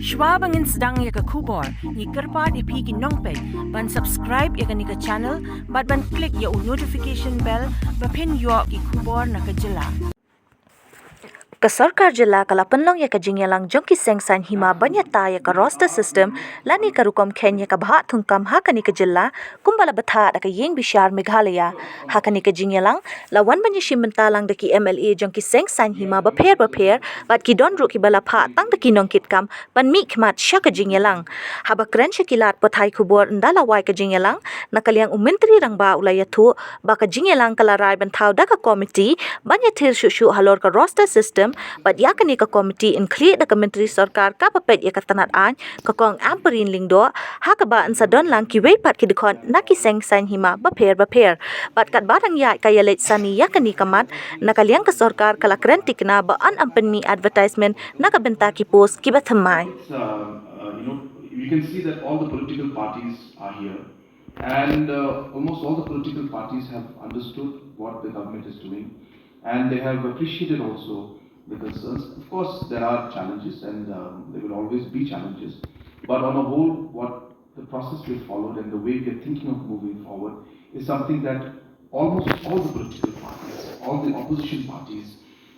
Schwabangin sedang ya ke khubor, ni kerpat ipi ki nongpek, ban subscribe ya ke ni ke channel, ban klik ya notification bell, bapin yo ki khubor na ke Jylla. Ka Sorkar Jylla kala pynlong ya ka jingialang jong ki Seng san Hima Bapher ya ka roster system lani ka rukom kheiñ ya ka Bhah Thungkam hakani ka Jylla kumba la bthah da ka Ïingbishar Meghalaya hakani ka jingialang lawan banya Shim lang da ki MLA jong ki Seng san Hima Bapher Bapher bat ki don ru ki bala phah tang da ki nongkitkam ban mihkhmat sya ka jingialang Haba kren sya kilat pathai khubor ynda la wai ka jingialang nakaliang Myntri rangba ulaya thu ba ka jingialang kala rai ban thau da ka committee banya thir shu Halor ka roster system but yakani ka committee include da ka Myntri Sorksr ka papet ya ka tanat an ka Kong Ampareen Lyngdoh hakaba an sa don lang ki wei pat ki dikon naki Seng san Hima Bapher Bapher but kat barang ya ka yalet sani yakani kamat nakaliang ka Sorkar kala kren tikna ba an ampani advertisement naka Bynta ki post kiba thamai. You can see that all the political parties are here, and almost all the political parties have understood what the government is doing, and they have appreciated also the concerns. Of course, there are challenges, and there will always be challenges, but on a whole, what the process we followed and the way we are thinking of moving forward is something that almost all the political parties, all the opposition parties,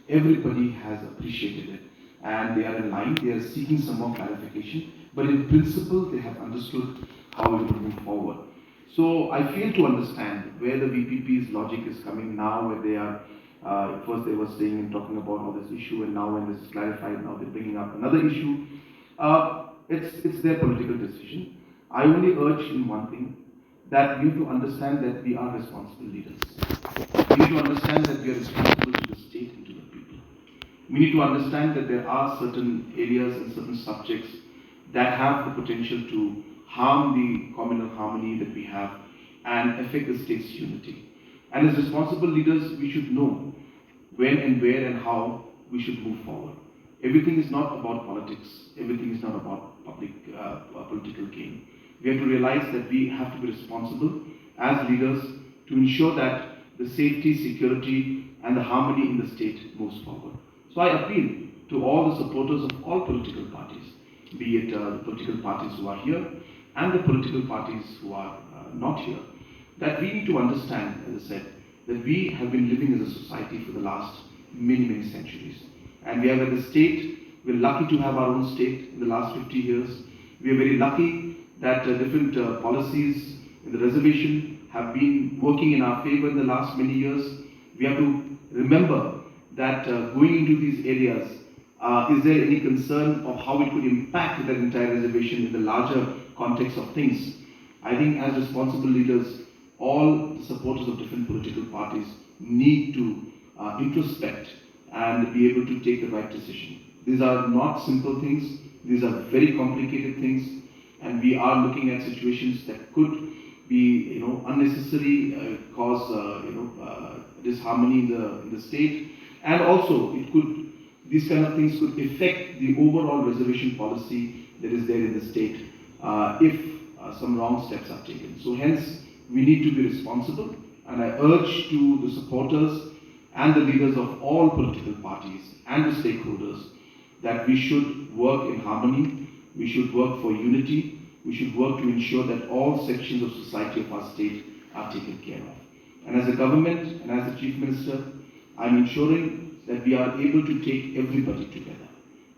everybody has appreciated it, and they are in line, they are seeking some more clarification, but in principle they have understood how we will move forward. So I fail to understand where the VPP's logic is coming now, where they are, first they were saying and talking about all this issue, and now when this is clarified, now they're bringing up another issue. It's their political decision. I only urge in one thing, that we have to understand that we are responsible leaders. We need to understand that we are responsible to the state and to the people. We need to understand that there are certain areas and certain subjects that have the potential to harm the communal harmony that we have and affect the state's unity. And as responsible leaders, we should know when and where and how we should move forward. Everything is not about politics. Everything is not about political gain. We have to realize that we have to be responsible as leaders to ensure that the safety, security, and the harmony in the state moves forward. So I appeal to all the supporters of all political parties, be it the political parties who are here and the political parties who are not here, that we need to understand, as I said, that we have been living as a society for the last many centuries. And we have at the state, we're lucky to have our own state in the last 50 years. We are very lucky that different policies in the reservation have been working in our favor in the last many years. We have to remember that going into these areas, is there any concern of how it could impact that entire reservation in the larger context of things? I think as responsible leaders, all the supporters of different political parties need to introspect and be able to take the right decision. These are not simple things, these are very complicated things, and we are looking at situations that could be unnecessary, cause disharmony in the state, and also these kind of things could affect the overall reservation policy that is there in the state if some wrong steps are taken. So hence, we need to be responsible, and I urge to the supporters and the leaders of all political parties and the stakeholders that we should work in harmony, we should work for unity, we should work to ensure that all sections of society of our state are taken care of. And as a government and as the Chief Minister, I'm ensuring that we are able to take everybody together.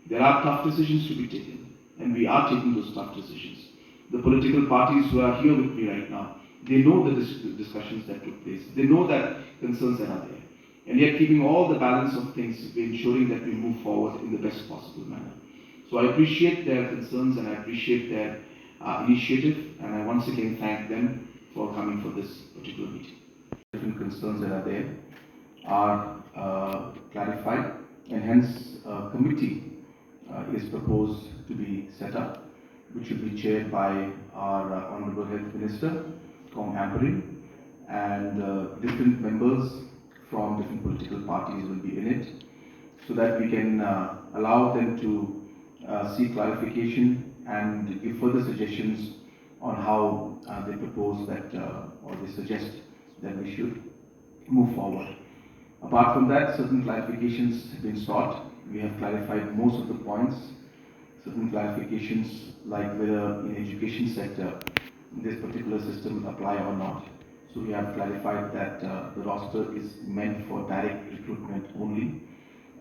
There are tough decisions to be taken, and we are taking those tough decisions. The political parties who are here with me right now, they know the discussions that took place. They know that concerns that are there. And yet keeping all the balance of things, we're ensuring that we move forward in the best possible manner. So I appreciate their concerns and I appreciate their initiative, and I once again thank them for coming for this particular meeting. Different concerns that are there are clarified, and hence a committee is proposed to be set up, which will be chaired by our Honorable Health Minister, Kong Ampareen, and different members from different political parties will be in it, so that we can allow them to seek clarification and give further suggestions on how they propose that or they suggest that we should move forward. Apart from that, certain clarifications have been sought. We have clarified most of the points. certain clarifications like whether in education sector this particular system will apply or not. So we have clarified that the roster is meant for direct recruitment only,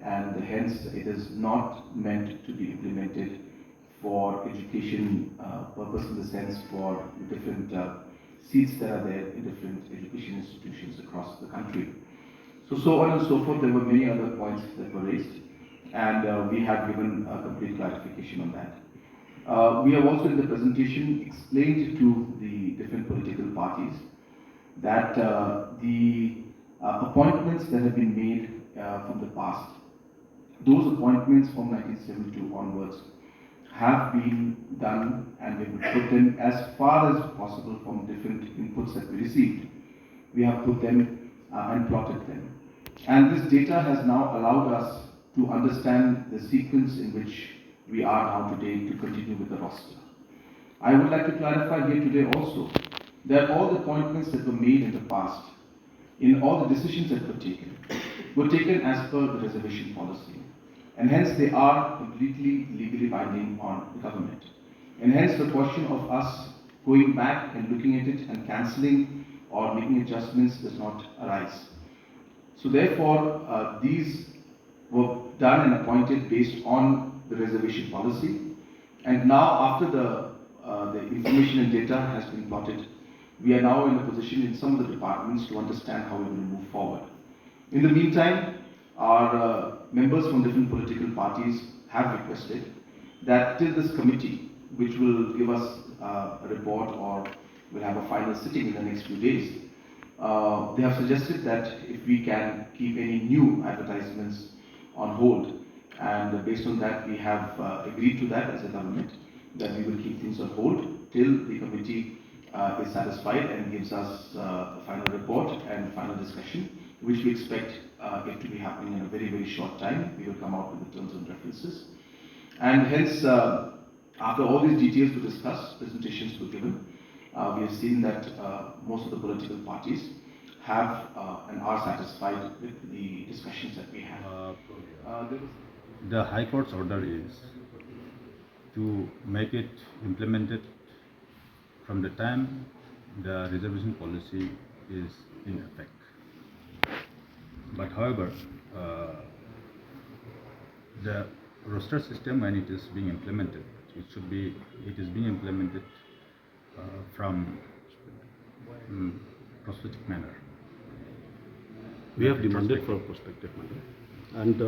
and hence it is not meant to be implemented for education purpose, in the sense for the different seats that are there in different education institutions across the country. So on and so forth, there were many other points that were raised, and we have given a complete clarification on that. We have also in the presentation explained to the different political parties that the appointments that have been made from the past, those appointments from 1972 onwards, have been done, and we will put them as far as possible from different inputs that we received. We have put them and plotted them. And this data has now allowed us to understand the sequence in which we are now today to continue with the roster. I would like to clarify here today also that all the appointments that were made in the past, in all the decisions that were taken as per the reservation policy. And hence they are completely legally binding on the government. And hence the question of us going back and looking at it and cancelling or making adjustments does not arise. So therefore, these were done and appointed based on the reservation policy. And now after the information and data has been plotted, we are now in a position in some of the departments to understand how we're going to move forward. In the meantime, our members from different political parties have requested that till this committee, which will give us a report or will have a final sitting in the next few days, they have suggested that if we can keep any new advertisements on hold, and based on that we have agreed to that as a government, that we will keep things on hold till the committee is satisfied and gives us a final report and final discussion, which we expect it to be happening in a very, very short time. We will come out with the terms and references. And hence, after all these details were discussed, presentations were given, we have seen that most of the political parties have and are satisfied with the discussions that we have. The High Court's order is to make it implemented from the time the reservation policy is in effect. But however, the roster system, when it is being implemented, it is being implemented from prospective manner. We have demanded for a prospective manner, and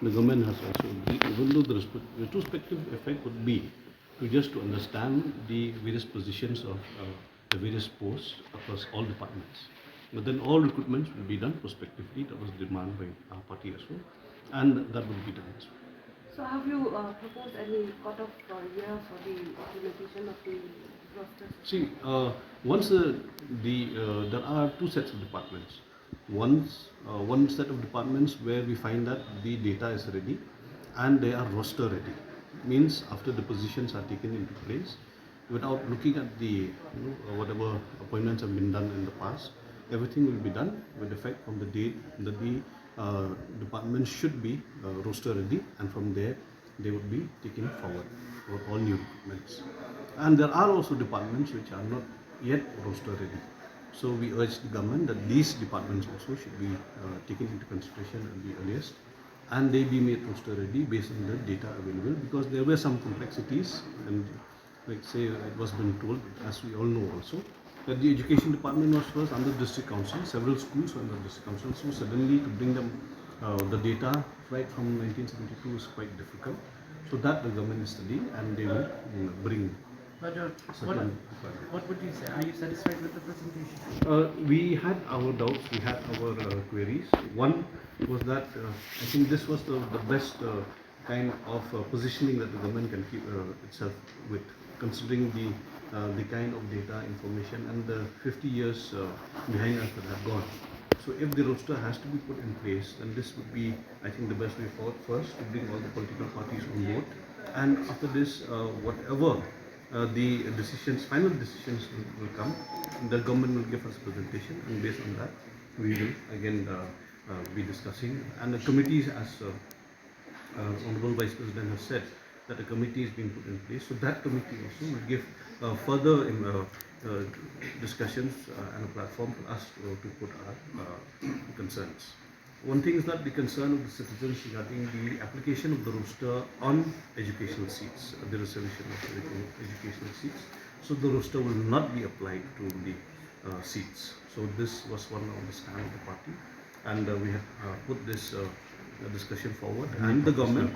the government has also agreed, even though the retrospective effect would be to understand the various positions of the various posts across all departments. But then all recruitments will be done prospectively. That was demand by our party as well, and that will be done as well. So have you proposed any cut-off years for the implementation of the roster? See, once there are two sets of departments. One set of departments where we find that the data is ready and they are roster ready. Means after the positions are taken into place, without looking at the whatever appointments have been done in the past, everything will be done with effect from the date that the department should be roster ready, and from there they would be taken forward for all new recruitments. And there are also departments which are not yet roster ready. So we urge the government that these departments also should be taken into consideration at the earliest, and they be made roster ready based on the data available, because there were some complexities, and like say it was been told, as we all know also, that the education department was first under district council, several schools were under district council, so suddenly to bring them the data right from 1972 is quite difficult. So that the government is studying, and they will bring. But what would you say? Are you satisfied with the presentation? We had our doubts, we had our queries. One was that I think this was the best kind of positioning that the government can keep itself with, considering the kind of data, information, and the 50 years behind us that have gone. So if the roster has to be put in place, then this would be, I think, the best way forward first, to bring all the political parties on board. And after this, whatever the decisions, final decisions will come, the government will give us a presentation, and based on that, we will again be discussing. And the committees, as Honorable Vice President has said, that a committee is being put in place. So that committee also will give further discussions and a platform for us to put our concerns. One thing is that the concern of the citizens regarding the application of the roster on educational seats, the reservation of educational seats. So the roster will not be applied to the seats. So this was one of the stand of the party, and we have put this discussion forward, and the government.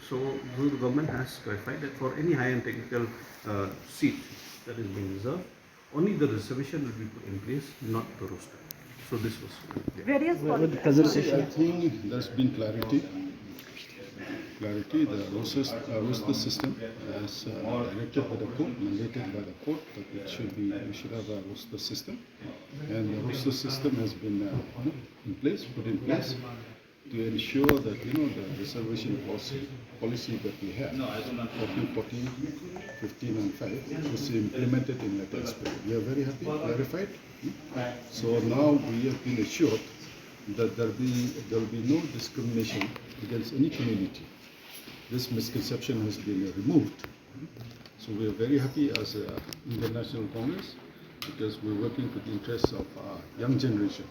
So the government has clarified that for any high-end technical seat that is being reserved, only the reservation will be put in place, not the roster. So this was Various I think there's been clarity. The roster system as directed by the court, mandated by the court, that we should have a roster system, and the roster system has been put in place to ensure that the reservation policy that we have 14, 14, 15 and 5 is implemented in that aspect. We are very happy, clarified. So now we have been assured that there will be no discrimination against any community. This misconception has been removed. So we are very happy as an Indian National Congress, because we're working for the interests of our young generation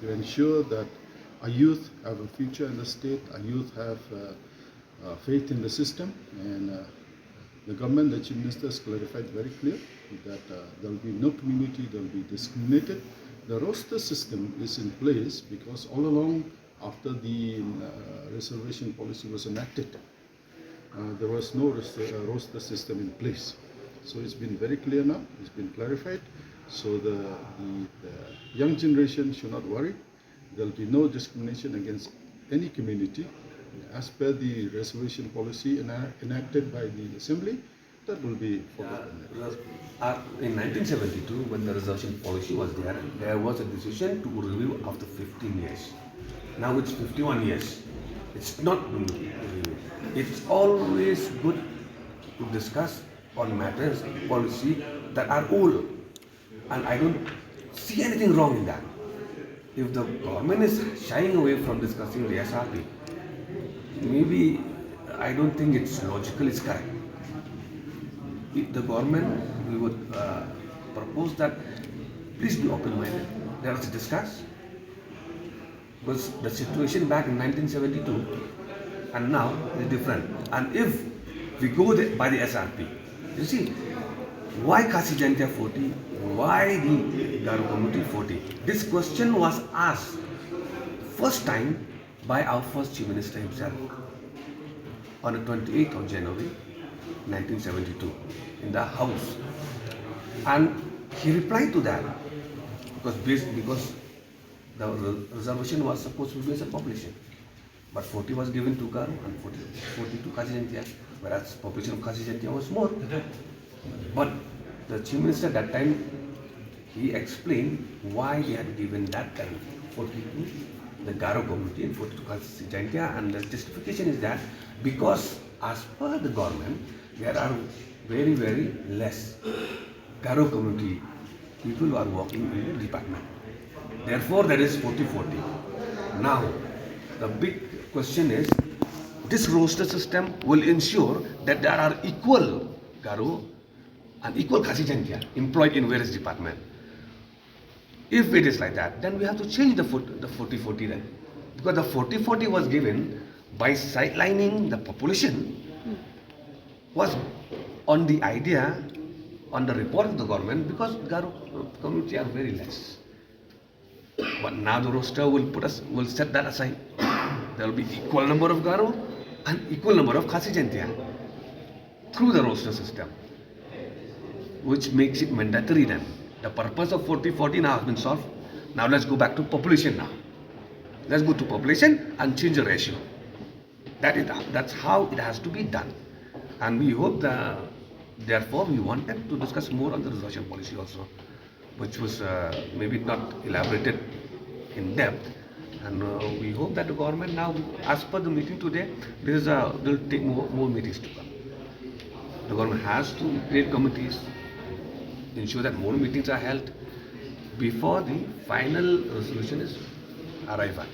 to ensure that our youth have a future in the state, our youth have faith in the system, and the government, the Chief Minister, has clarified very clear that there will be no community that will be discriminated. The roster system is in place because all along after the reservation policy was enacted, there was no roster system in place. So it's been very clear now, it's been clarified. So the young generation should not worry. There will be no discrimination against any community. As per the reservation policy enacted by the Assembly, that will be followed. In 1972, when the reservation policy was there was a decision to review after 15 years. Now it's 51 years. It's not been reviewed. It's always good to discuss on matters, policy that are old. And I don't see anything wrong in that. If the government is shying away from discussing the SRP, maybe I don't think it's logical, it's correct. If the government, we would propose that please be open-minded. Let us discuss. Because the situation back in 1972 and now is different. And if we go by the SRP, you see, why Khasi 40? Why the Garo community 40? This question was asked first time by our first Chief Minister himself on the 28th of January 1972 in the House. And he replied to that because the reservation was supposed to be based on population. But 40 was given to Garo and 40 to Khasi, whereas population of Khasi was more. But the Chief Minister at that time, he explained why they had given that time 40 to the Garo community and 40 to Khasi, and the justification is that because as per the government, there are very, very less Garo community people who are working in the department. Therefore, there is 40-40. Now, the big question is, this roster system will ensure that there are equal Garo and equal Khasi employed in various departments. If it is like that, then we have to change the 40-40 then. Because the 40-40 was given by sidelining the population, was on the idea, on the report of the government, because Garo community are very less. But now the roster will set that aside. There will be equal number of Garo and equal number of Khasi through the roster system, which makes it mandatory then. The purpose of 40-40 now has been solved. Now let's go back to population now. Let's go to population and change the ratio. That's how it has to be done. And we hope that, therefore, we wanted to discuss more on the reservation policy also, which was maybe not elaborated in depth. And we hope that the government now, as per the meeting today, they'll take more meetings to come. The government has to create committees, ensure that more meetings are held before the final resolution is arrived at.